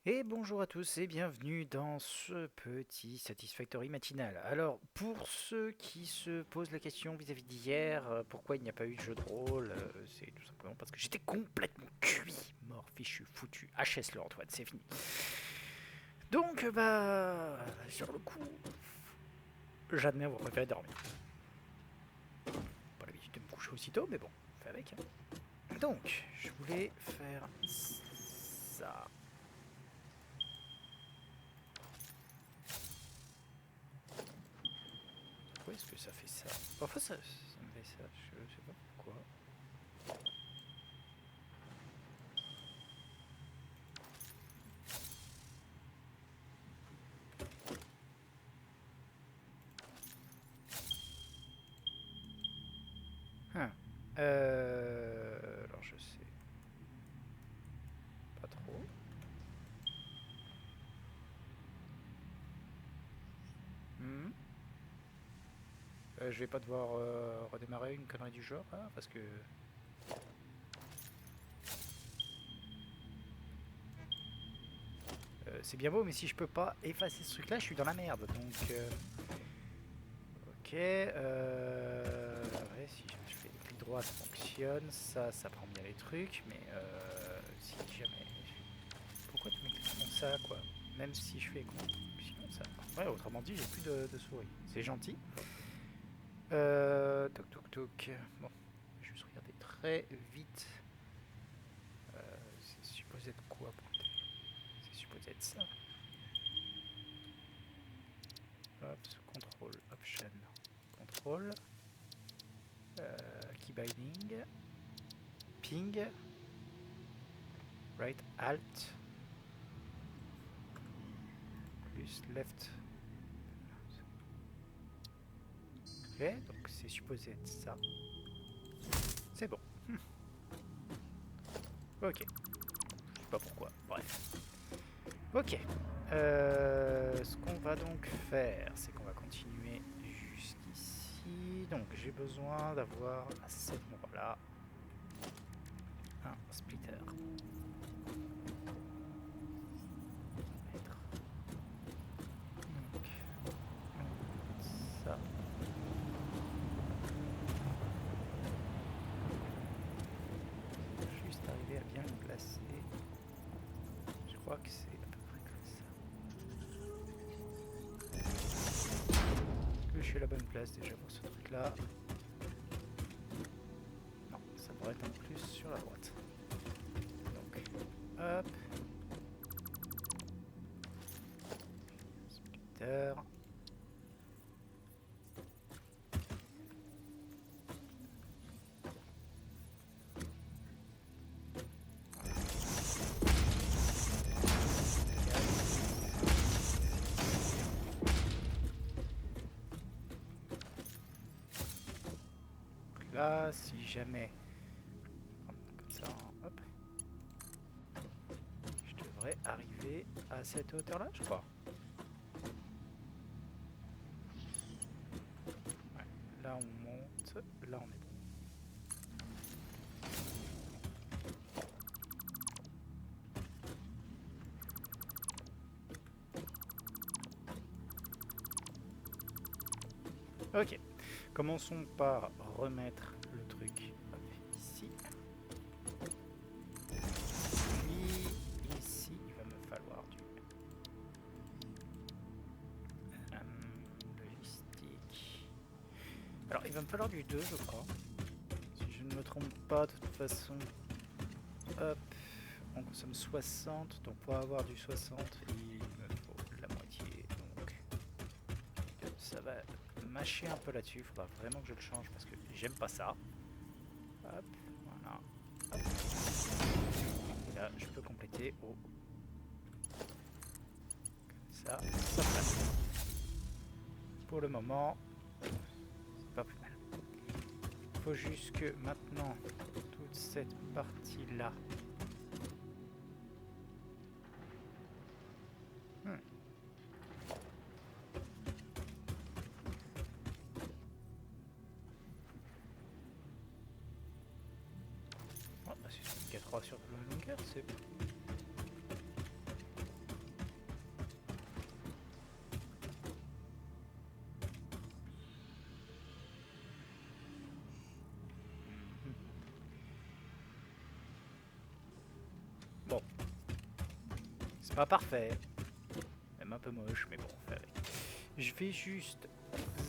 Et bonjour à tous et bienvenue dans ce petit Satisfactory matinal. Alors, pour ceux qui se posent la question vis-à-vis d'hier, pourquoi il n'y a pas eu de jeu de rôle, c'est tout simplement parce que j'étais complètement cuit, mort, fichu, foutu. HS le Antoine, c'est fini. Donc, sur le coup, j'admets avoir préféré dormir. Pas l'habitude de me coucher aussitôt, mais bon, on fait avec. Donc, je voulais faire ça. Pourquoi est-ce que ça fait ça? Parfois ça me fait ça, je sais pas pourquoi. Hein. Alors je sais pas trop. Hmm. Je vais pas devoir redémarrer une connerie du genre, hein, parce que c'est bien beau, mais si je peux pas effacer ce truc-là, je suis dans la merde. Donc, ok. Ouais, si je fais des clics droits, ça fonctionne. Ça prend bien les trucs, mais si jamais. Pourquoi tous mes clics font ça, quoi? Même si je fais sinon ça. Ouais, autrement dit, j'ai plus de souris. C'est gentil. Toc toc toc. Bon, je vais juste regarder très vite. C'est supposé être quoi, bordel? C'est supposé être ça. Hop, contrôle, option, contrôle, key binding, ping, right alt, plus left. Ok, donc c'est supposé être ça. C'est bon. Ok, je sais pas pourquoi. Bref. Ok. Ce qu'on va donc faire, c'est qu'on va continuer jusqu'ici. Donc j'ai besoin d'avoir à cet endroit-là un splitter. Mettre. Donc ça. Juste arriver à bien le placer. Je crois que c'est à peu près comme ça. Que je suis à la bonne place déjà pour ce truc-là. Non, ça devrait être en plus sur la droite. Donc, hop. Splitter. Là, si jamais, comme ça, hop, je devrais arriver à cette hauteur-là, je crois. Ouais. Là, on monte, là, on est bon. Ok, commençons par remettre le truc hop, ici. Puis ici, il va me falloir du logistique. Alors, il va me falloir du 2, je crois. Si je ne me trompe pas, de toute façon. Hop, on consomme 60, donc pour avoir du 60, il me faut la moitié. Donc, ça va mâcher un peu là-dessus. Il faudra vraiment que je le change parce que j'aime pas ça. Hop, voilà. Hop. Et là, je peux compléter au ça, ça passe. Pour le moment, c'est pas plus mal. Il faut juste que maintenant, toute cette partie-là. Hmm. Oh, bah c'est 4 sur la longueur, c'est bon. Bon. C'est pas parfait. Même un peu moche, mais bon, on fait avec. Je vais juste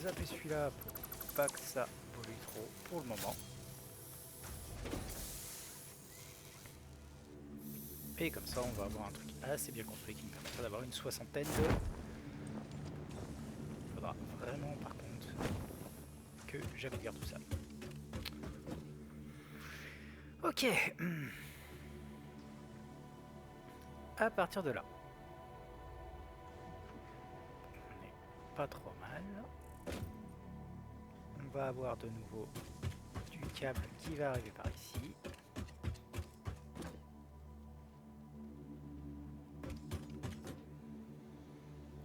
zapper celui-là pour pas que ça pollue trop pour le moment. Et comme ça, on va avoir un truc assez bien construit qui me permettra d'avoir une soixantaine de... Il faudra vraiment, par contre, que j'améliore tout ça. Ok. À partir de là, on n'est pas trop mal. On va avoir de nouveau du câble qui va arriver par ici.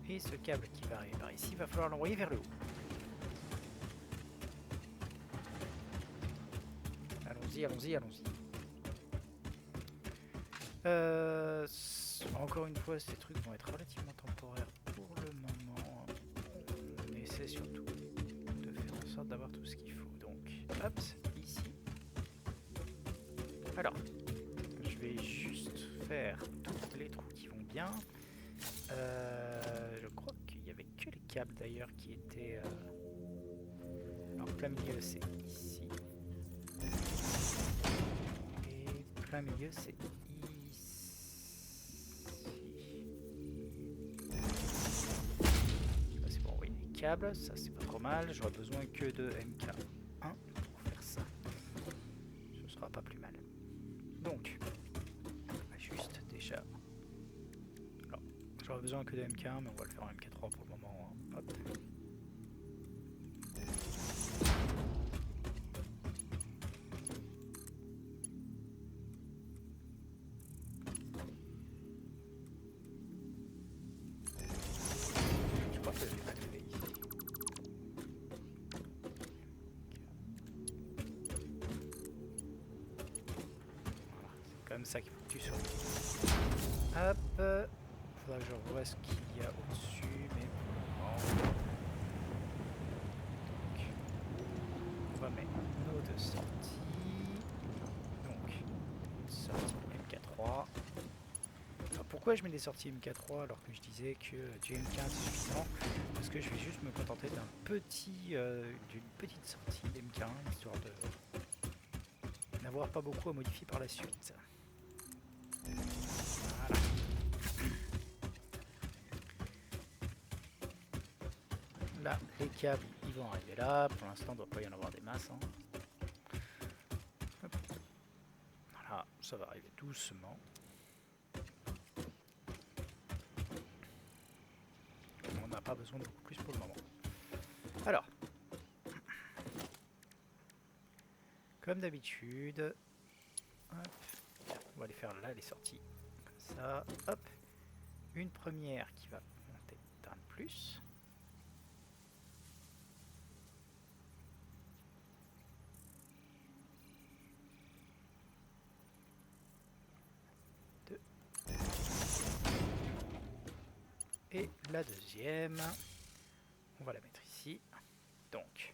Et ce câble qui va arriver par ici, il va falloir l'envoyer vers le haut. Allons-y, allons-y, allons-y. Encore une fois, ces trucs vont être relativement temporaires pour le moment. On essaie surtout de faire en sorte d'avoir tout ce qu'il faut. Donc, hop, ici. Alors, je vais juste faire tous les trous qui vont bien. Je crois qu'il n'y avait que les câbles d'ailleurs qui étaient... Alors, plein milieu, c'est ici. Et plein milieu, c'est ici. Ça, c'est pour envoyer les câbles. Ça, c'est pas trop mal. J'aurais besoin que de MK1 pour faire ça. Ce sera pas plus mal. Donc, on va juste déjà... Alors, j'aurais besoin que de MK1, mais on va le faire en MK3 pour le moment. Hop. Je crois que je l'ai mal fait ici. Voilà, c'est comme ça qu'il faut que tu sois. Hop. Faudra que je revoie ce qu'il y a au-dessus, mais pour le moment... Donc, on va mettre nos deux sorties. Donc, une sortie MK3. Alors, pourquoi je mets des sorties MK3 alors que je disais que du MK1 c'est suffisant? Parce que je vais juste me contenter d'un d'une petite sortie MK1, histoire de n'avoir pas beaucoup à modifier par la suite. Voilà. Là, les câbles, ils vont arriver là. Pour l'instant, il ne doit pas y en avoir des masses. Hein. Voilà, ça va arriver doucement. On n'a pas besoin de beaucoup plus pour le moment. Alors, comme d'habitude, on va les faire là, les sorties. Comme ça, hop. Une première qui va monter d'un plus. Et la deuxième, on va la mettre ici. Donc,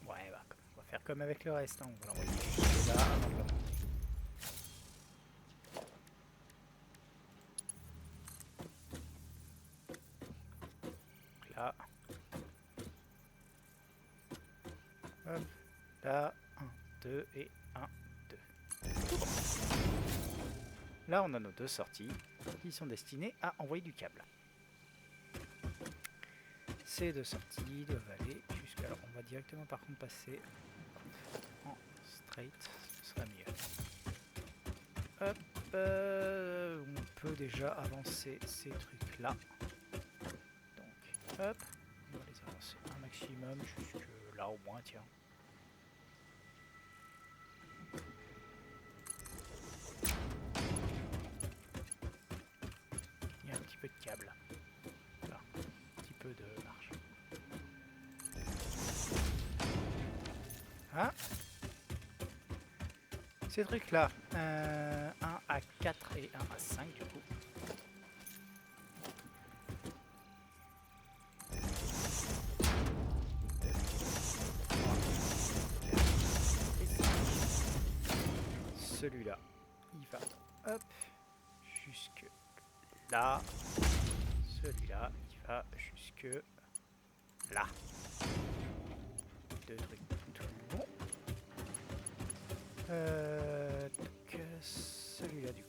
ouais, bah, on va faire comme avec le reste. Hein. On va l'envoyer jusque là avant de le monter. Donc là, hop, là, 1, 2 et 1, 2. Tout bon. Là, on a nos deux sorties qui sont destinées à envoyer du câble. Ces deux sorties doivent aller jusqu'à... Alors, on va directement par contre passer en straight, ce sera mieux. Hop, on peut déjà avancer ces trucs-là. Donc, hop, on va les avancer un maximum jusque là au moins, tiens. Il y a un petit peu de câble. Là, un petit peu de marge. Hein? Ces trucs là, 1 à 4 et 1 à 5 du coup. celui-là, il va hop jusque là. Celui-là, il va jusque là. Deux trucs tout bon. Donc celui-là du coup.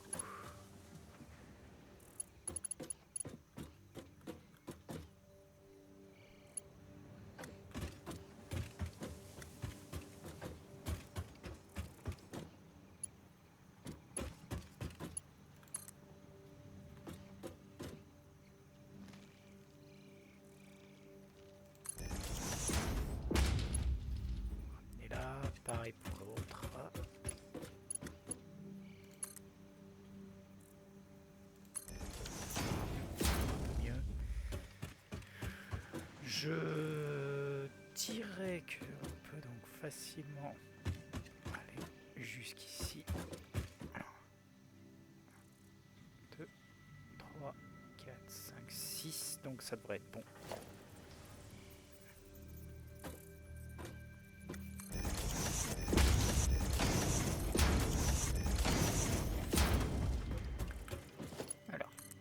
Pareil pour l'autre. Mieux. Je dirais qu'on peut donc facilement aller jusqu'ici. 2, 3, 4, 5, 6. Donc ça devrait être bon.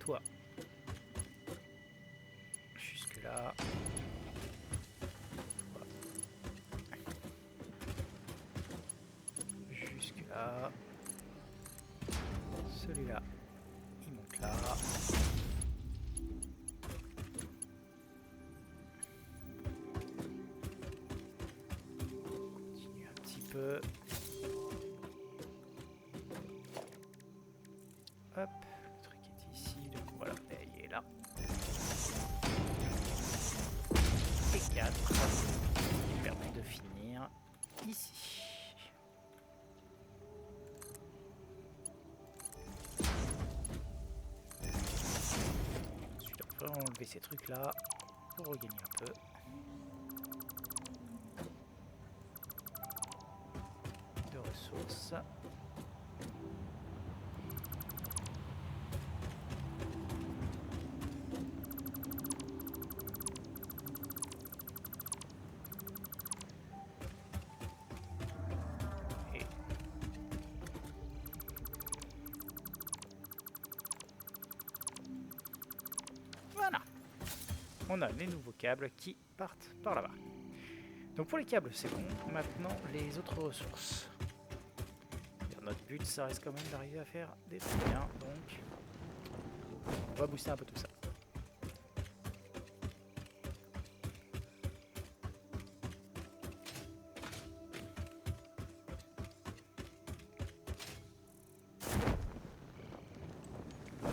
Toi, jusque là. Jusque là. Celui-là, il monte là. Continue un petit peu. Hop. Voilà, il est là. Et 4 qui permet de finir ici. Ensuite, on peut enlever ces trucs là pour regagner un peu. De ressources. On a les nouveaux câbles qui partent par là-bas. Donc pour les câbles, c'est bon. Maintenant, les autres ressources. Notre but, ça reste quand même d'arriver à faire des trucs bien. Donc, on va booster un peu tout ça.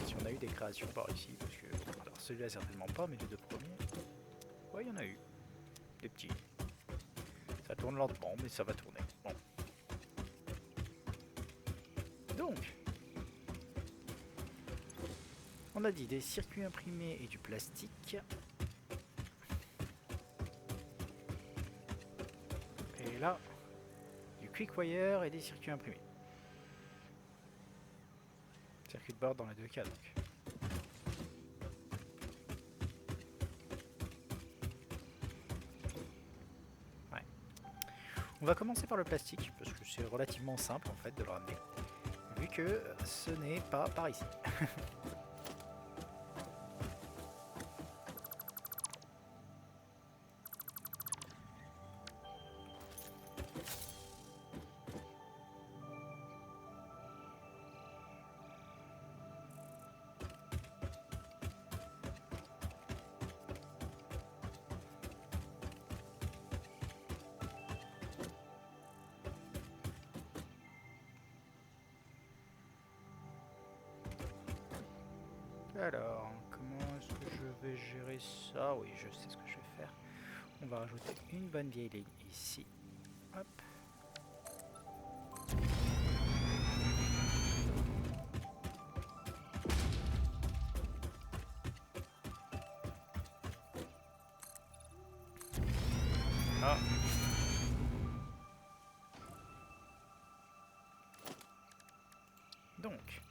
Si on a eu des créations par ici, parce que... Alors celui-là certainement pas, mais les deux premiers... Ouais, il y en a eu. Des petits. Ça tourne lentement, mais ça va tourner. Bon. Donc, on a dit des circuits imprimés et du plastique. Et là, du quick wire et des circuits imprimés. Circuit de bord dans les deux cas donc. Ouais. On va commencer par le plastique parce que c'est relativement simple en fait de le ramener. Vu que ce n'est pas par ici. Alors, comment est-ce que je vais gérer ça? Oui, je sais ce que je vais faire. On va rajouter une bonne vieille ligne ici. Hop. Ah. Donc.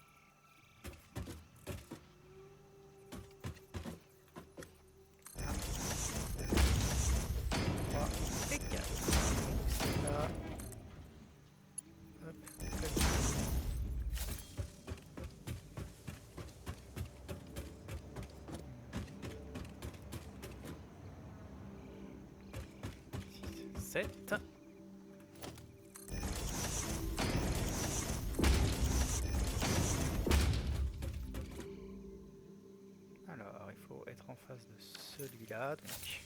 Et 4. Là. Hop. 7. Alors, il faut être en face de celui-là, donc...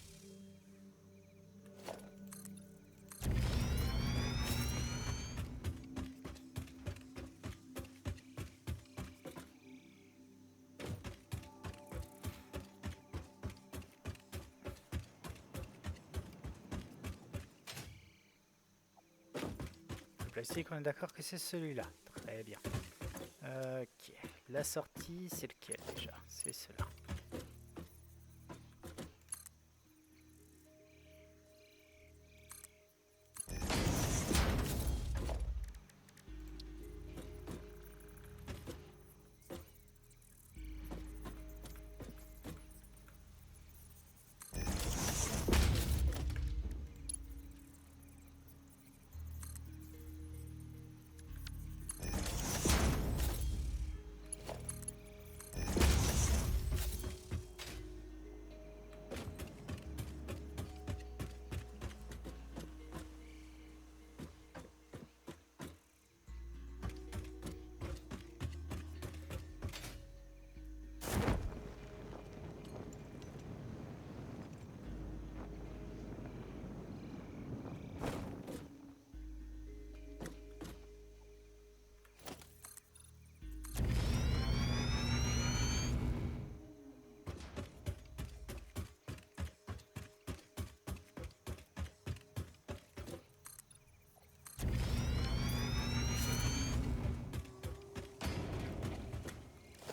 Le plastique, on est d'accord que c'est celui-là. Très bien. Ok. La sortie, c'est lequel déjà? C'est cela.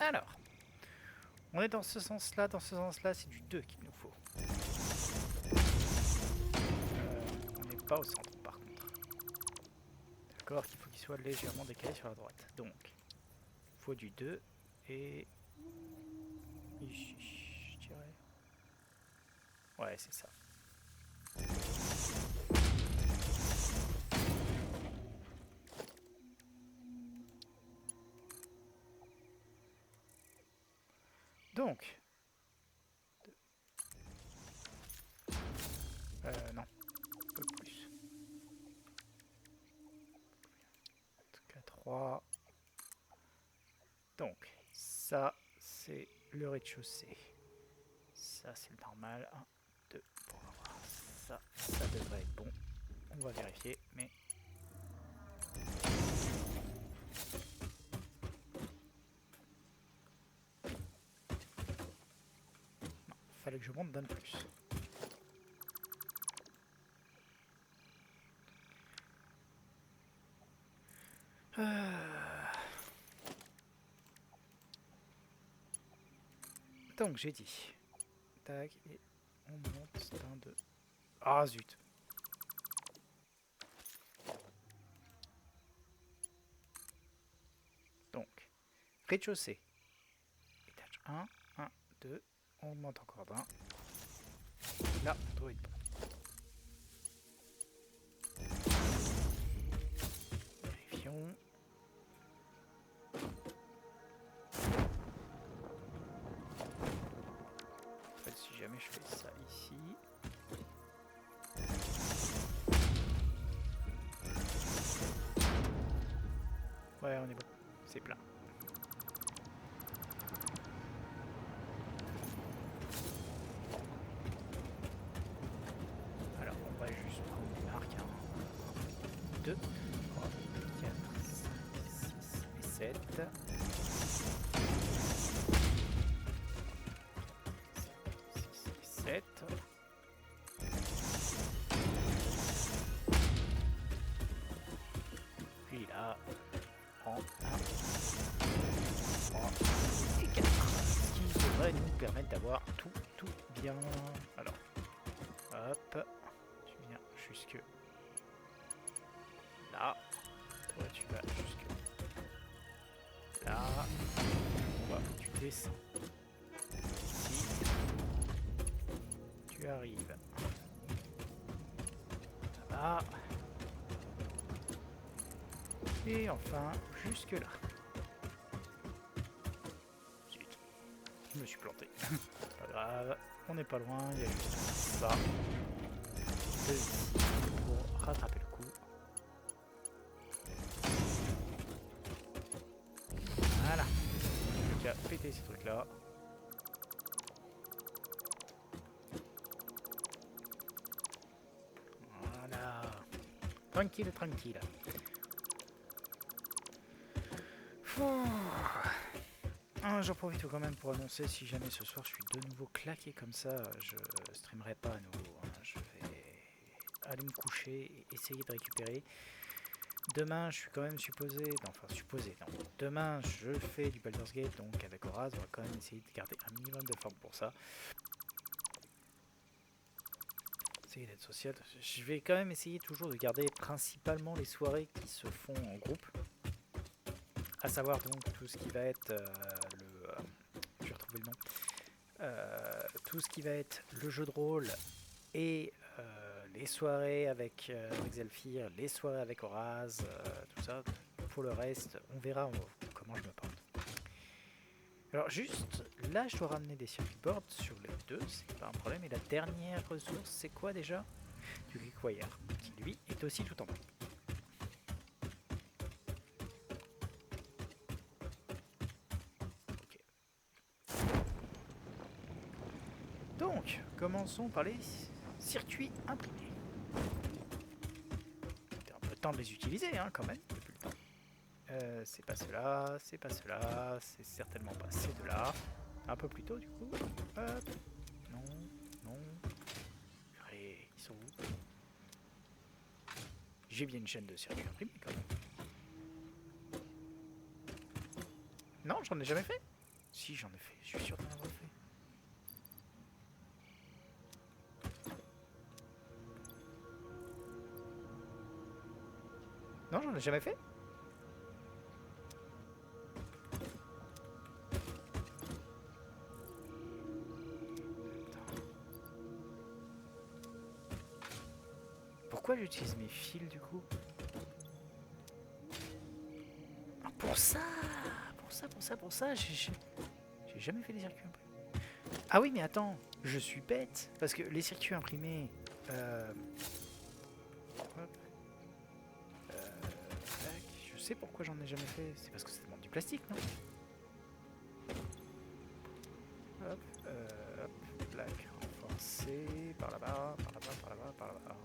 Alors, on est dans ce sens-là, c'est du 2 qu'il nous faut. On n'est pas au centre par contre. D'accord, qu'il faut qu'il soit légèrement décalé sur la droite. Donc, il faut du 2 et... ici, je dirais. Ouais, c'est ça. Donc, non, un peu plus. En tout cas, 3. Donc, ça, c'est le rez-de-chaussée. Ça, c'est le normal. 1, 2, pour avoir ça, ça devrait être bon. On va vérifier, mais... non, fallait que je monte d'un de plus. Donc, j'ai dit... tac, et on monte d'un de... ah, zut! Donc, rez-de-chaussée. Étage 1, 1, 2, on monte encore d'un. Là, on doit être bon. Vérifions. En fait, si jamais je fais ça ici... ouais, on est bon. C'est plein. Alors, on va juste prendre une marque. 1, 2, 3, 4, 5, 6 et 7. 6 et 7. Puis là, en 1, 3 et 4. Ce qui devrait nous permettre d'avoir tout bien. Alors, hop, tu viens jusque là. Toi, tu vas jusque là. Toi, tu descends ici. Tu arrives là. Et enfin, jusque là. Zut, je me suis planté. Pas grave, on n'est pas loin, il y a juste ça. Tranquille, tranquille. J'en profite quand même pour annoncer, si jamais ce soir je suis de nouveau claqué comme ça, je streamerai pas à nouveau. Hein. Je vais aller me coucher et essayer de récupérer. Demain, je suis quand même supposé... Non, enfin, supposé, non. Demain, je fais du Baldur's Gate, donc avec Horaz, on va quand même essayer de garder un minimum de forme pour ça. Essayer d'être social. Je vais quand même essayer toujours de garder principalement les soirées qui se font en groupe. À savoir donc tout ce qui va être je vais retrouver le nom. Tout ce qui va être le jeu de rôle et les soirées avec Zelfir, les soirées avec Horaz, tout ça. Pour le reste, on verra comment je me porte. Alors juste, là je dois ramener des circuit boards sur les deux, c'est pas un problème. Et la dernière ressource, c'est quoi déjà? Du Require, qui lui est aussi tout en bas. Ok. Donc, commençons par les circuits imprimés. Un peu de temps de les utiliser, hein, quand même, depuis le temps. C'est pas cela, c'est pas cela, c'est certainement pas ces deux-là. Un peu plus tôt, du coup. Hop. Non, non. Allez, ils sont où? J'ai bien une chaîne de circuits imprimés, quand même. Non, j'en ai jamais fait. Si, j'en ai fait. Je suis sûr d'en avoir fait. Non, j'en ai jamais fait. Pourquoi j'utilise mes fils du coup? Ah, pour ça, j'ai jamais fait les circuits imprimés. Ah oui, mais attends, je suis bête, parce que les circuits imprimés... je sais pourquoi j'en ai jamais fait, c'est parce que ça demande du plastique, non? Hop, hop, plaque renforcée, par là-bas, par là-bas, par là-bas, par là-bas.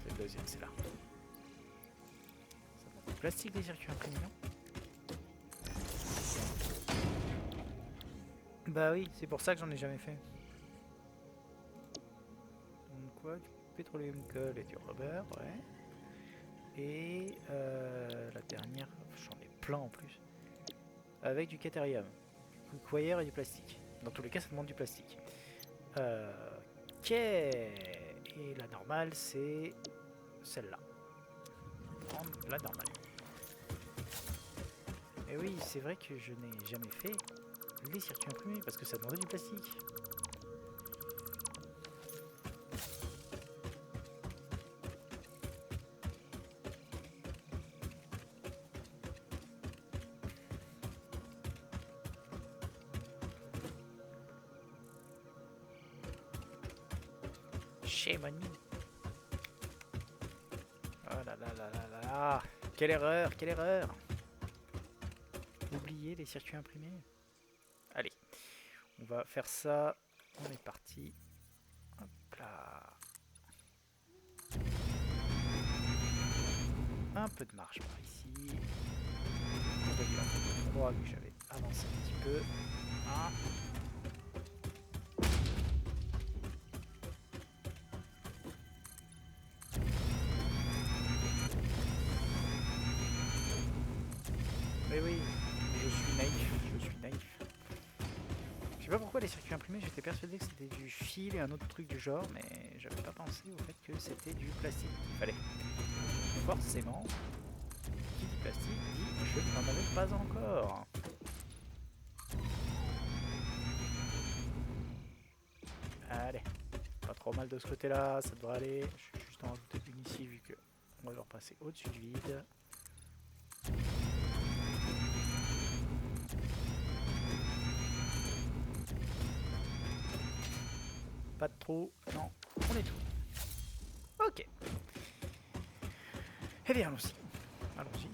C'est le deuxième, c'est là. Ça demande du plastique, les circuits imprimés, non? Bah oui, c'est pour ça que j'en ai jamais fait. Donc quoi, du pétroleum coal et du rubber, ouais. Et la dernière, j'en ai plein en plus. Avec du caterium, du Require et du plastique. Dans tous les cas, ça demande du plastique. Ok. Et la normale, c'est celle-là. Prendre la normale. Et oui, c'est vrai que je n'ai jamais fait les circuits imprimés parce que ça demandait du plastique. Shame on me. Oh là là là là là là. Quelle erreur, quelle erreur. Oubliez les circuits imprimés. Allez, on va faire ça. On est parti. Hop là. Un peu de marche par ici. On va dire l'endroit que j'avais avancé un petit peu. Ah. Mais oui, je suis naïf, je suis naïf. Je sais pas pourquoi les circuits imprimés, j'étais persuadé que c'était du fil et un autre truc du genre, mais j'avais pas pensé au fait que c'était du plastique qu'il fallait. Forcément, qui dit plastique dit je n'en avais pas encore. Allez, pas trop mal de ce côté-là, ça devrait aller. Je vais juste en rajouter une ici vu que on va leur passer au-dessus du vide. Pas de trou, non, on est tout. Ok. Eh bien, allons-y. Allons-y.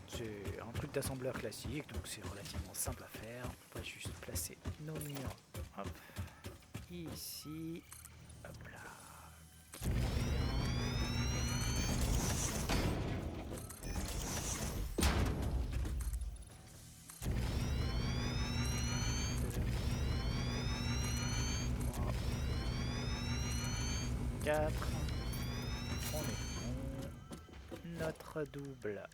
C'est un truc d'assembleur classique, donc c'est relativement simple à faire. On va juste placer nos murs, hop, ici, hop là. Quatre. On est bon. Notre double.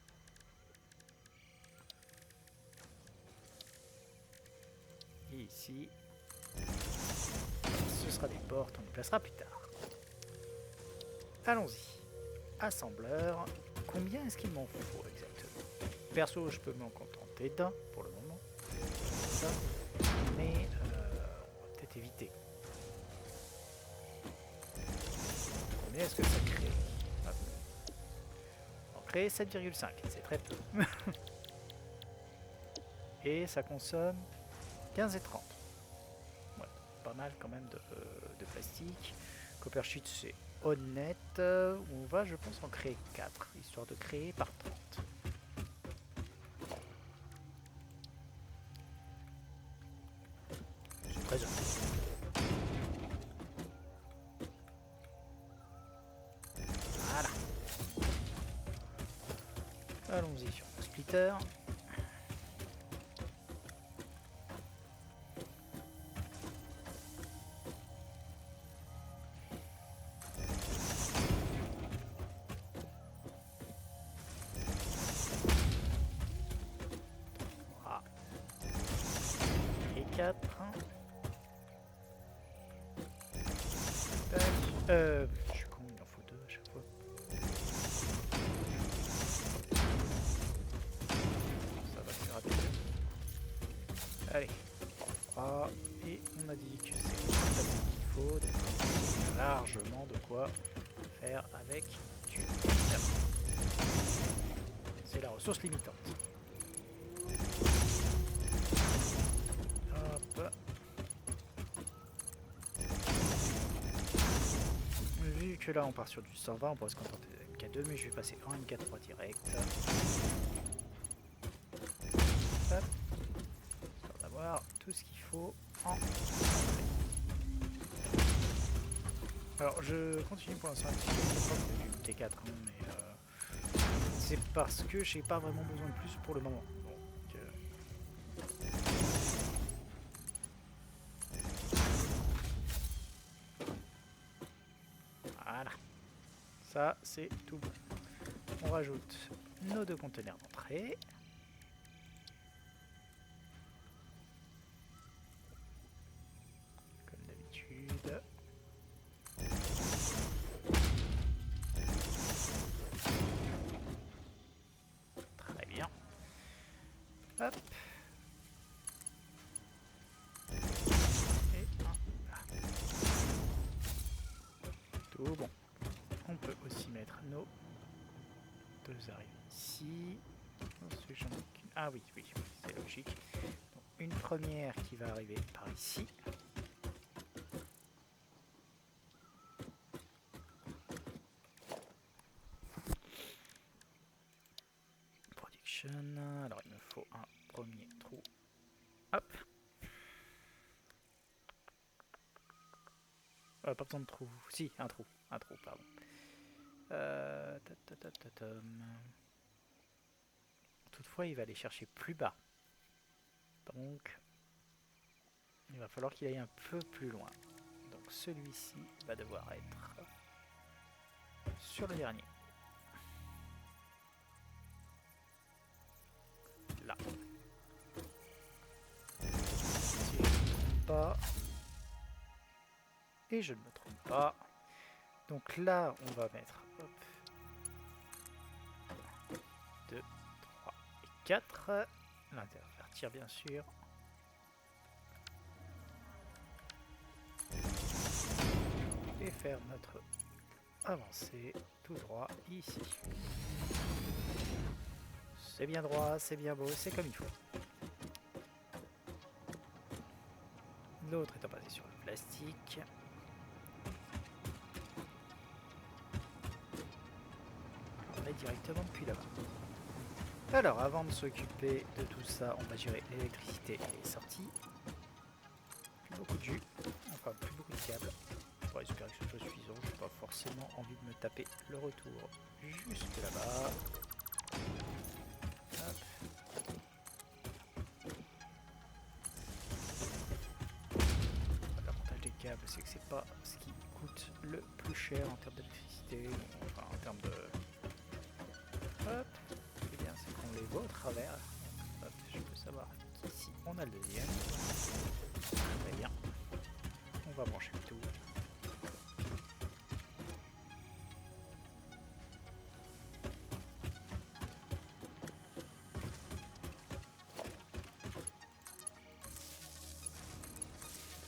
Et ici, ce sera des portes, on les placera plus tard. Allons-y. Assembleur. Combien est-ce qu'il m'en faut exactement? Perso, je peux m'en contenter d'un pour le moment. Ça. Mais on va peut-être éviter. Combien est-ce que ça crée? Hop. On crée 7,5, c'est très peu. Et ça consomme 15 et 30. Ouais, pas mal quand même de plastique. Copper sheet, c'est honnête. On va, je pense, en créer 4, histoire de créer par 30. C'est très honnête. Voilà. Allons-y sur le splitter. Et 4. Je suis con, il en faut 2 à chaque fois. Ça va plus rapide. Allez, 3. Et on a dit que c'est ça qu'il faut. Donc largement de quoi faire avec du fer. C'est la ressource limitante. Hop. Vu que là on part sur du 120, on pourrait se contenter de MK2, mais je vais passer en MK3 direct. Hop. Histoire d'avoir tout ce qu'il faut en entrée. Alors je continue pour l'instant avec du T4, hein, mais c'est parce que j'ai pas vraiment besoin de plus pour le moment. Voilà. Ça, c'est tout bon. On rajoute nos 2 conteneurs d'entrée. Comme d'habitude. Très bien. Hop. Et un là. Tout bon. On peut aussi mettre nos 2 arrivées ici. Ah oui, c'est logique. Donc, une première qui va arriver par ici. Production. Alors il me faut un premier trou. Hop. Pas besoin de trou. Si, un trou, pardon. Toutefois, il va aller chercher plus bas. Donc, il va falloir qu'il aille un peu plus loin. Donc, celui-ci va devoir être sur le dernier. Là. Si je ne me trompe pas. Et je ne me trompe pas. Donc là, on va mettre 2, 3 et 4. L'intervertir, bien sûr. Et faire notre avancée tout droit ici. C'est bien droit, c'est bien beau, c'est comme il faut. L'autre étant basé sur le plastique. On va directement depuis là-bas. Alors, avant de s'occuper de tout ça, on va gérer l'électricité et les sorties. Plus beaucoup de jus, enfin plus beaucoup de câbles. Pour espérer que ce soit suffisant, j'ai pas forcément envie de me taper le retour jusque là-bas. L'avantage des câbles, c'est que c'est pas ce qui coûte le plus cher en termes d'électricité, enfin en termes de... Hop, ce qui est bien, c'est qu'on les voit au travers. Hop, je peux savoir qu'ici on a le deuxième. Très bien. On va brancher le tout.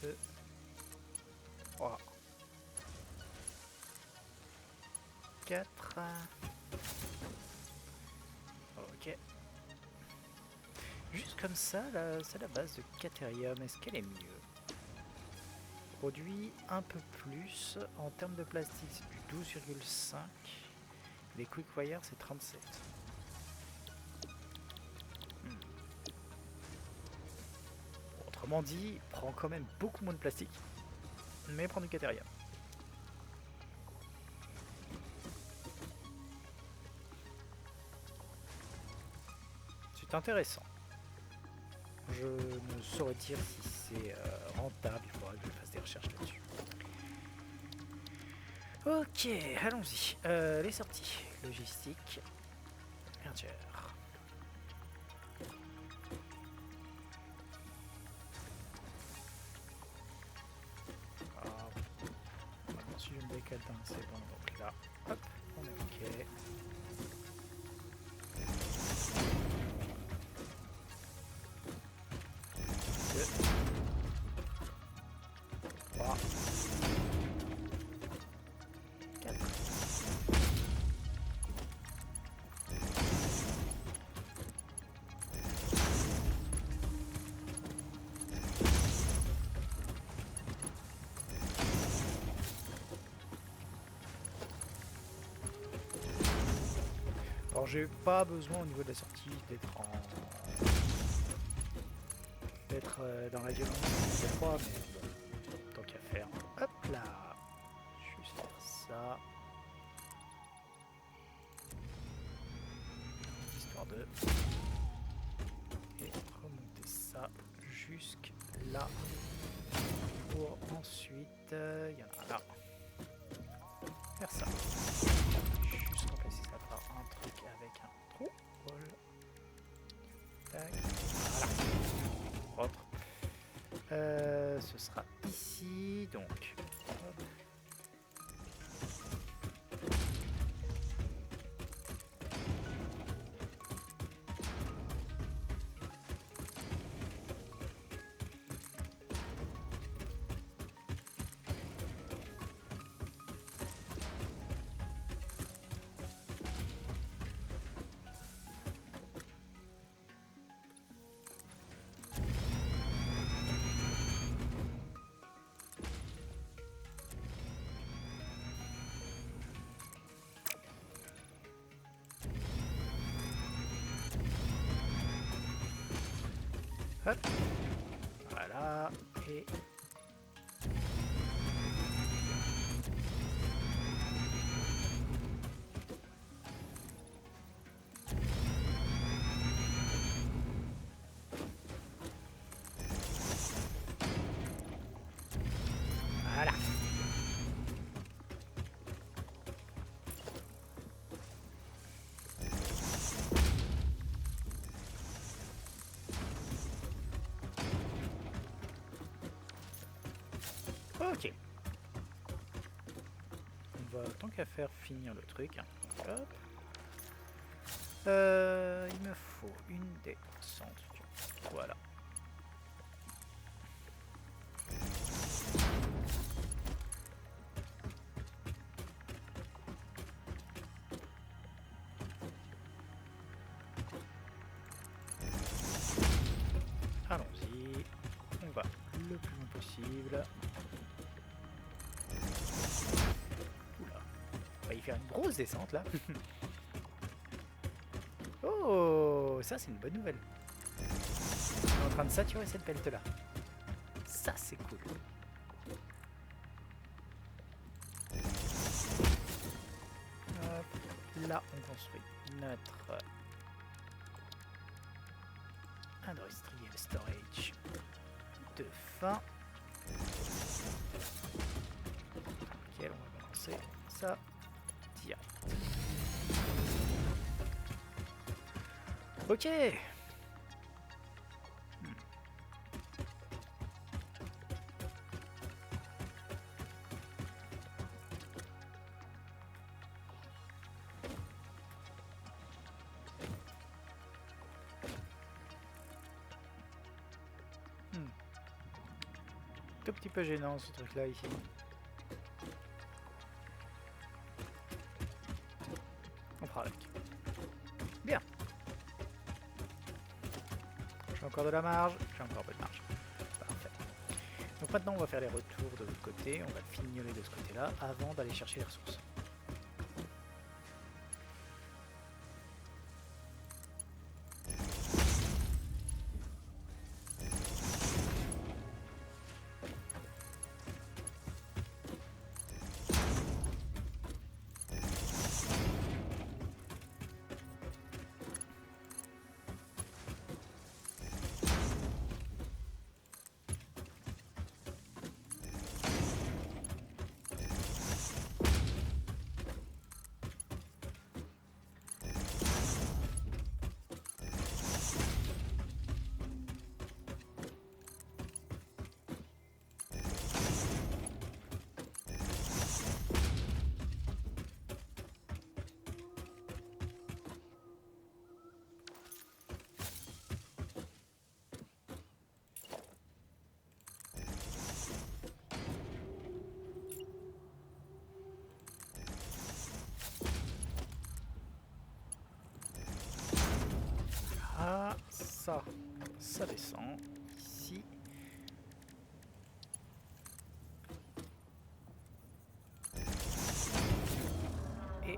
Deux, trois, quatre. Ok. Juste comme ça, c'est la base de Caterium. Est-ce qu'elle est mieux? Produit un peu plus. En termes de plastique, c'est du 12,5. Les Quick Wire, c'est 37. Autrement dit, prend quand même beaucoup moins de plastique, mais prend du Caterium. C'est intéressant. Je ne saurais dire si c'est rentable, il faudra que je fasse des recherches là-dessus. Ok, allons-y. Les sorties. Logistique. Merger. Maintenant, si je me décale d'un, c'est bon. Donc là, hop, on est ok. Deux. 3. 4. Alors j'ai pas besoin au niveau de la sortie d'être dans la violence des 3, mais bon, tant qu'à faire. Hop là, juste faire ça. Histoire de... Et remonter ça jusque là. Pour ensuite... il y en a là. Faire ça. Juste remplacer ça par un truc avec un trou. Tac. Voilà. Propre. Ce sera ici, donc. Hop. Hop. Voilà. Et... Voilà. Ok. On va tant qu'à faire finir le truc. Hop. Il me faut une descente. Voilà. Allons-y. On va le plus loin possible. Oula. On va y faire une grosse descente là. Oh, ça c'est une bonne nouvelle. On est en train de saturer cette belt là. Ça c'est cool. Hop, là on construit notre industrial storage de fin. Lequel on va balancer ça direct. Ok. Tout petit peu gênant ce truc là ici. On fera avec. Bien. J'ai encore de la marge. J'ai encore un peu de marge. Parfait. Donc maintenant on va faire les retours de l'autre côté. On va fignoler de ce côté là avant d'aller chercher les ressources. Ah, ça descend ici. Et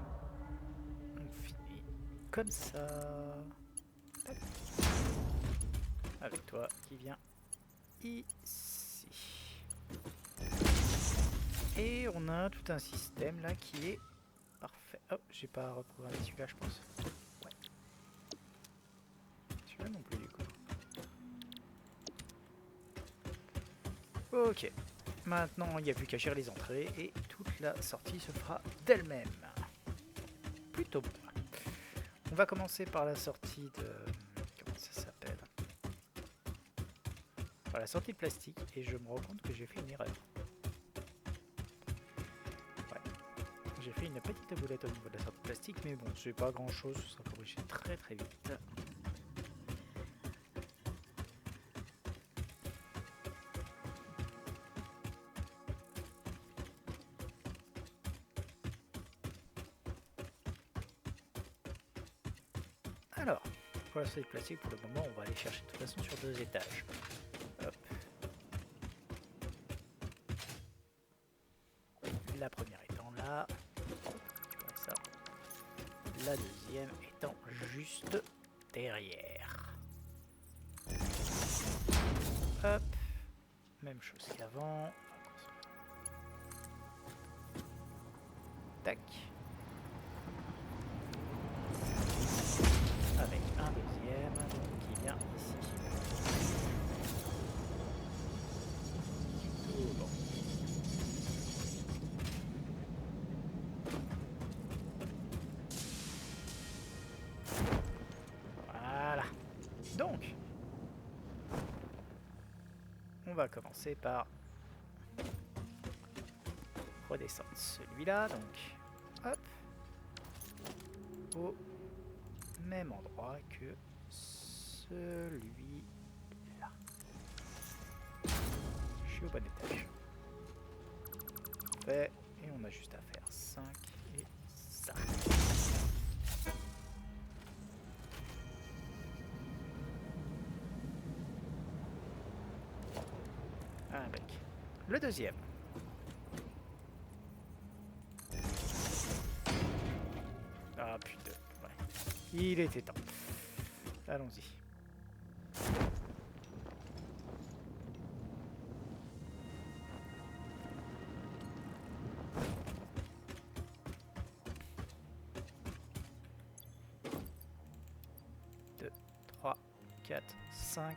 on finit comme ça. Tac. Avec toi qui vient ici. Et on a tout un système là qui est parfait. Oh, j'ai pas reprogrammé celui-là, je pense. Ouais. Celui-là non plus du coup. Ok. Maintenant, il n'y a plus qu'à gérer les entrées et toute la sortie se fera d'elle-même. Plutôt bon. On va commencer par la sortie de... Comment ça s'appelle? Par la sortie de plastique et je me rends compte que j'ai fait une erreur. Ouais. J'ai fait une petite boulette au niveau de la sortie de plastique, mais bon, c'est pas grand chose, ça sera corrigé très très vite. Alors, pour la sortie de plastique, pour le moment, on va aller chercher de toute façon sur 2 étages. Hop. La première étant là. Ça. La deuxième étant juste derrière. Hop. Même chose qu'avant. Tac. Avec un deuxième qui vient ici. Tout bon. Voilà. Donc, on va commencer par redescendre celui-là. Donc, hop. Au même endroit que celui-là. Je suis au bon étage. Fait, et on a juste à faire 5 et ça. Avec le deuxième. Ah putain, ouais. Il était temps. Allons-y. Deux, 3, 4, 5,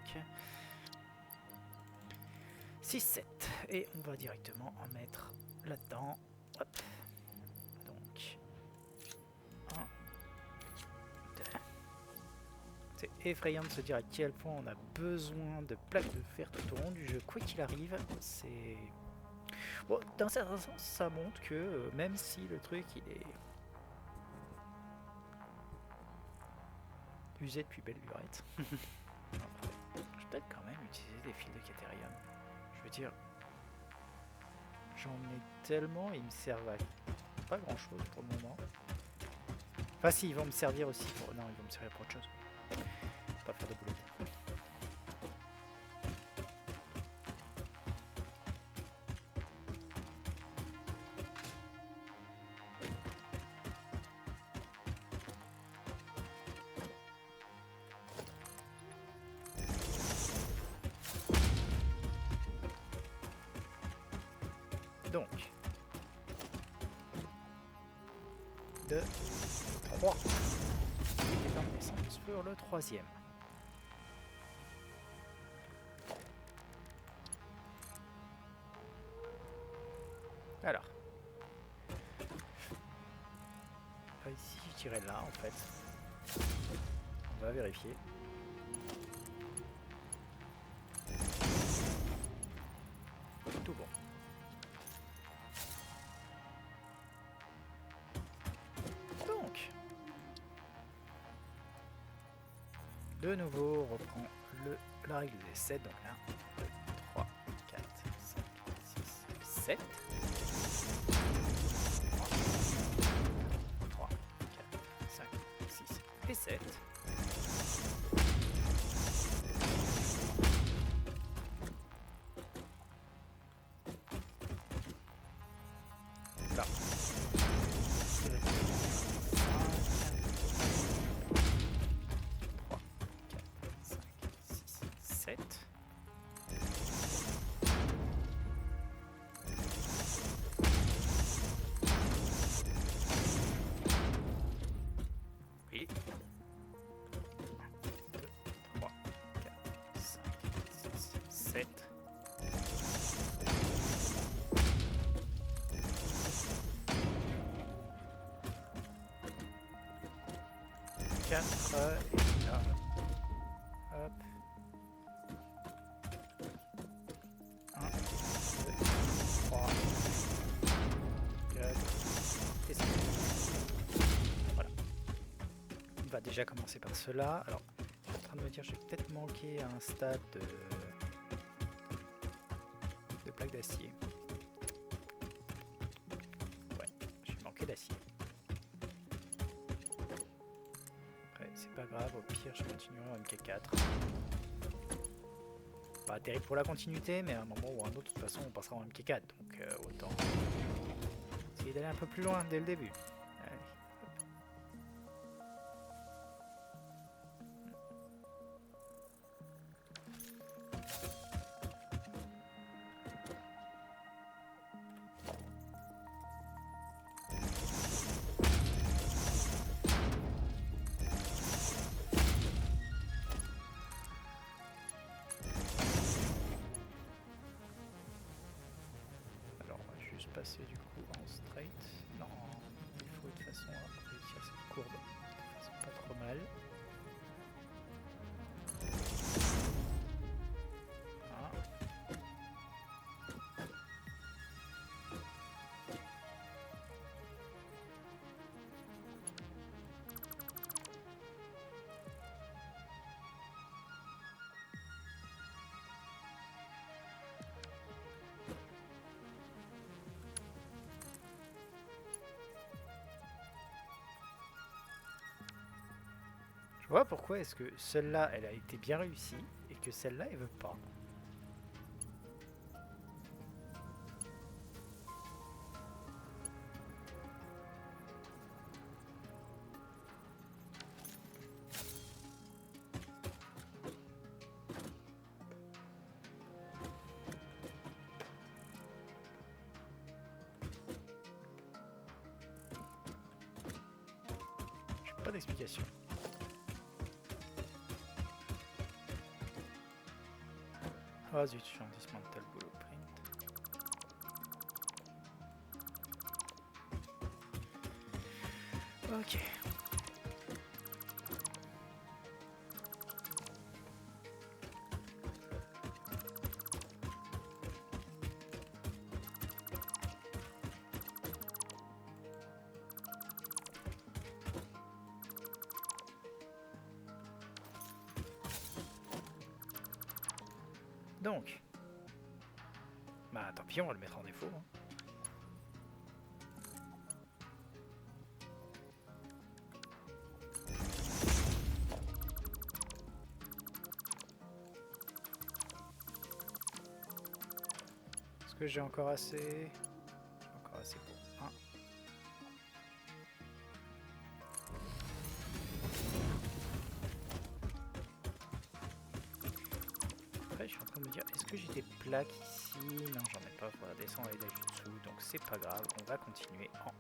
6, 7. Et on va directement en mettre là-dedans. Hop. Donc, 1, 2. C'est effrayant de se dire à quel point on a besoin de plaques de fer tout au long du jeu. Quoi qu'il arrive, c'est... Bon, d'un certain sens, ça montre que même si le truc il est usé depuis belle lurette, je vais peut-être quand même utiliser des fils de Caterium. Je veux dire, j'en ai tellement, ils me servent à pas grand chose pour le moment. Enfin si, ils vont me servir aussi pour... Non, ils vont me servir pour autre chose. Pas faire de boulot. Donc, 2, 3. Et dans l'essence pour le troisième. Alors. Ici, je dirais là en fait. On va vérifier. Tout bon. Donc, de nouveau, on reprend la règle des 7. Donc 1, 2, 3, 4, 5, 6, 7. 3, 4, 5, 6 et 7. Là. 7. Oui. 2, 3, 4, 5, 6, 7. 4 et là. Hop. 1, 2, 3, 4 et 5. Voilà. On va déjà commencer par cela. Alors, je suis en train de me dire, je vais peut-être manquer un stade de plaque d'acier. Ouais, je vais manquer d'acier. Après, c'est pas grave, au pire, je continuerai en MK4. Pas terrible pour la continuité, mais à un moment ou à un autre, de toute façon, on passera en MK4. Donc, autant essayer d'aller un peu plus loin dès le début. Allez. Alors, on va juste passer du coup en straight. Non, il faut de toute façon réussir cette courbe de façon pas trop mal. Ah. Je vois pourquoi est-ce que celle-là, elle a été bien réussie et que celle-là, elle veut pas. bonne explication. Ah zut, je suis en dismantle blueprint. Ok. Donc, bah tant pis, on va le mettre en défaut. Hein. Est-ce que j'ai encore assez? J'ai encore assez pour un. Après, je suis en train de me dire, est-ce que j'ai des plaques ici? Non, j'en ai pas, faudra descendre les dessous, donc c'est pas grave, on va continuer en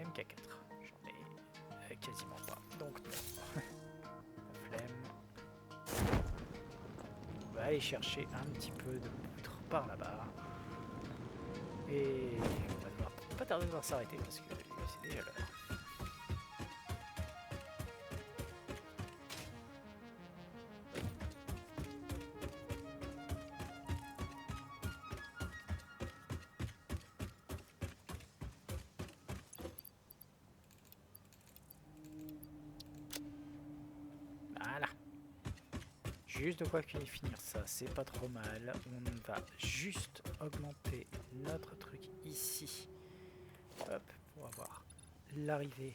MK4. J'en ai quasiment pas, donc non. La flemme. On va aller chercher un petit peu de poutre par là-bas. Et on va devoir pas tarder de devoir s'arrêter parce que c'est déjà l'heure. Voilà. Juste de quoi finir ça, c'est pas trop mal. On va juste augmenter notre truc ici. Hop, pour avoir l'arrivée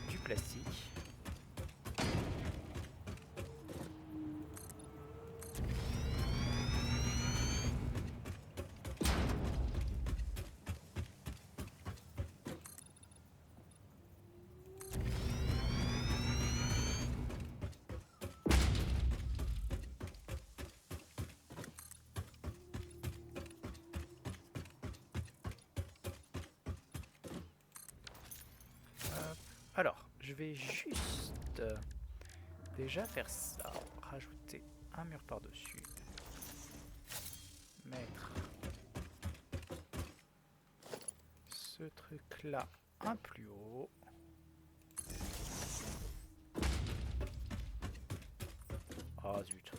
du plastique. Alors, je vais juste déjà faire ça, rajouter un mur par-dessus, mettre ce truc-là un plus haut. Ah zut.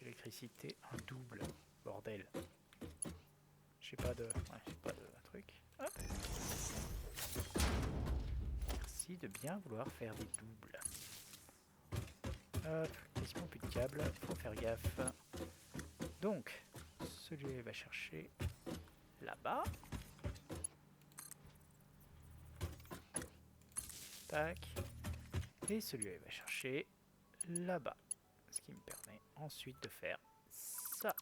Électricité, un double, bordel. J'ai pas de truc. Hop. Merci de bien vouloir faire des doubles. Hop, quasiment plus de câbles, faut faire gaffe. Donc, celui-là va chercher là-bas. Tac. Et celui-là va chercher là-bas. Ce qui me permet ensuite de faire ça.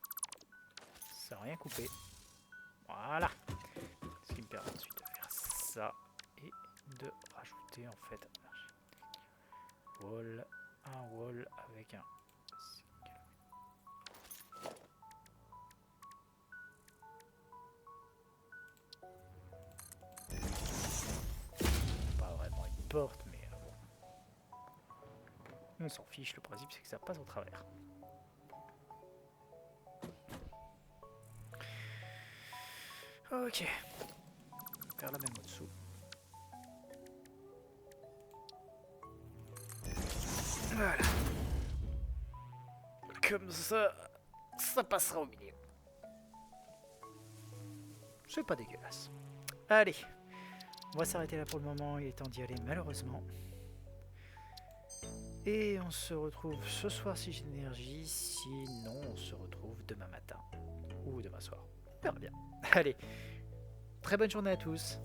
Sans rien couper. Voilà. Ce qui me permet ensuite de faire ça et de rajouter en fait wall, un wall avec un pas vraiment une porte, mais bon. On s'en fiche, le principe c'est que ça passe au travers. Ok. Faire la même au-dessous. Voilà. Comme ça, ça passera au milieu. C'est pas dégueulasse. Allez, on va s'arrêter là pour le moment, il est temps d'y aller malheureusement. Et on se retrouve ce soir si j'ai l'énergie, sinon on se retrouve demain matin. Ou demain soir, on verra bien. Allez, très bonne journée à tous.